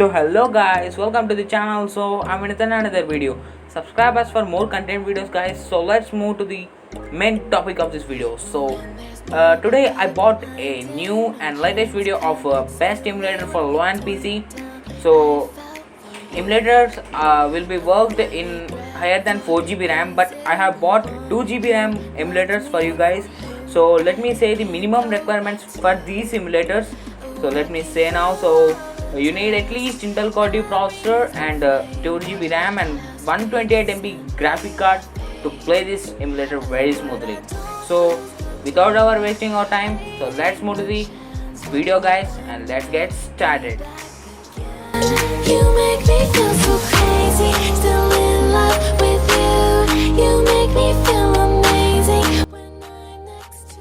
So hello guys, welcome to the channel. So I'm in another video. Subscribe us for more content videos guys. So let's move to the main topic of this video. Today I bought a new and latest video of best emulator for low-end PC. So emulators will be worked in higher than 4 GB RAM, but I have bought 2 GB RAM emulators for you guys. So let me say the minimum requirements for these emulators. So let me say now. So you need at least Intel Core 2 processor and 2 GB RAM and 128 MB graphic card to play this emulator very smoothly. So without our wasting our time, so let's move to the video guys and let's get started. You make me feel so crazy, still in love with you. You make me feel amazing when I'm next to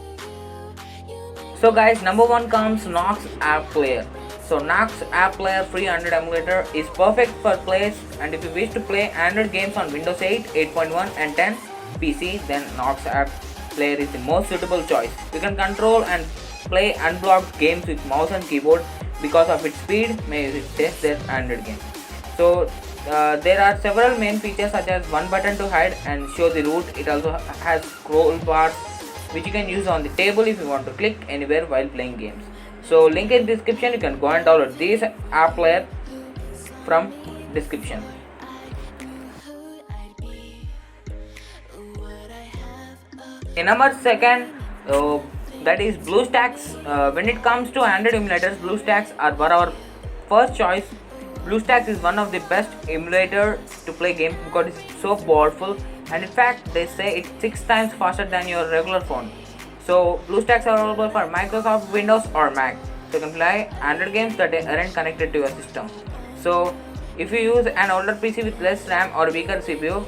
you. So guys, number one comes Nox AppPlayer. So Nox AppPlayer free Android emulator is perfect for players, and if you wish to play Android games on Windows 8, 8.1 and 10 PC, then Nox AppPlayer is the most suitable choice. You can control and play unblocked games with mouse and keyboard. Because of its speed, may use it test their Android game. So there are several main features such as one button to hide and show the root. It also has scroll bars which you can use on the table if you want to click anywhere while playing games. So link in description, you can go and download this app player from description. In number second, that is Bluestacks. When it comes to Android emulators, Bluestacks are our first choice. Bluestacks is one of the best emulator to play games because it's so powerful, and in fact they say it's 6 times faster than your regular phone. So Bluestacks are available for Microsoft Windows or Mac. So you can play Android games that aren't connected to your system. So if you use an older PC with less RAM or weaker CPU,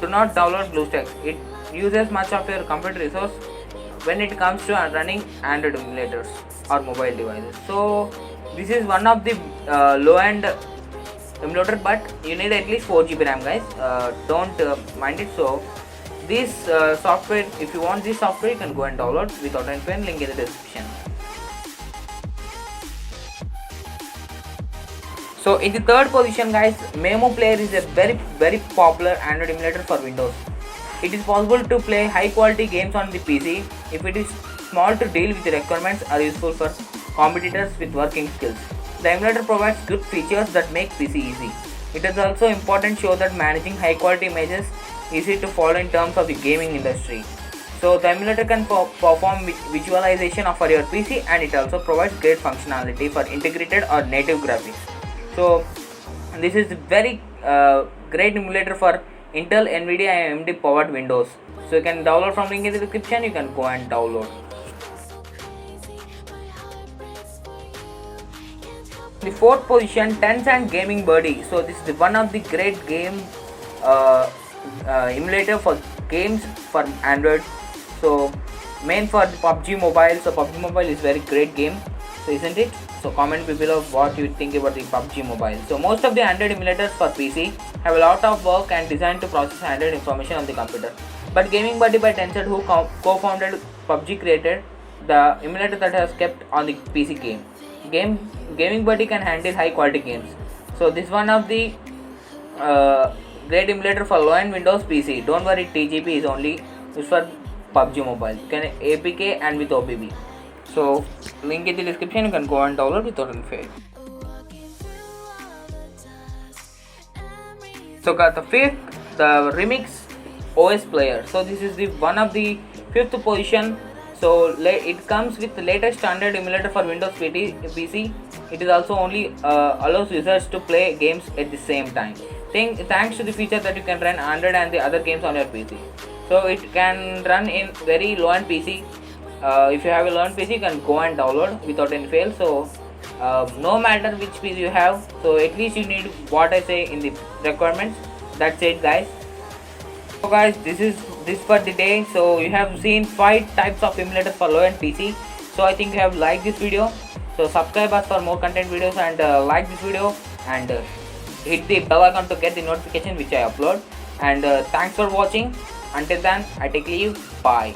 do not download Bluestacks. It uses much of your computer resource when it comes to running Android emulators or mobile devices. So this is one of the low-end emulator, but you need at least 4 GB RAM guys. Don't mind it. So this software, if you want this software, you can go and download without any pain. Link in the description. So in the third position guys, Memo Player is a very popular Android emulator for Windows. It is possible to play high quality games on the PC if it is small to deal with the requirements are useful for competitors with working skills. The emulator provides good features that make PC easy. It is also important to show that managing high quality images easy to follow in terms of the gaming industry. So the emulator can perform visualization for your PC, and it also provides great functionality for integrated or native graphics. So this is very great emulator for Intel, Nvidia and AMD powered Windows. So you can download from link in the description. You can go and download. The fourth position, Tencent Gaming Buddy. So this is one of the great game emulator for games for Android. So main for the PUBG Mobile. So PUBG Mobile is very great game. So isn't it? So comment below what you think about the PUBG Mobile. So most of the Android emulators for PC have a lot of work and designed to process Android information on the computer. But Gaming Buddy by Tencent, who co-founded PUBG, created the emulator that has kept on the PC game. Gaming Buddy can handle high quality games. So this is one of the great emulator for low-end Windows PC. Don't worry, TGP is only used for PUBG Mobile. You can APK and with OBB. So link in the description, you can go and download without any fail. So got the fifth, the RemixOS player. So this is the one of the fifth position. So it comes with the latest standard emulator for Windows PC. It is also only allows users to play games at the same time. Thanks to the feature that you can run Android and the other games on your PC. So it can run in very low-end PC. If you have a low-end PC, you can go and download without any fail. So no matter which PC you have, so at least you need what I say in the requirements. That's it guys. So guys, this for the day. So you have seen 5 types of emulators for low-end PC. So I think you have liked this video. So subscribe us for more content videos and like this video and hit the bell icon to get the notification which I upload. And thanks for watching. Until then, I take leave. Bye.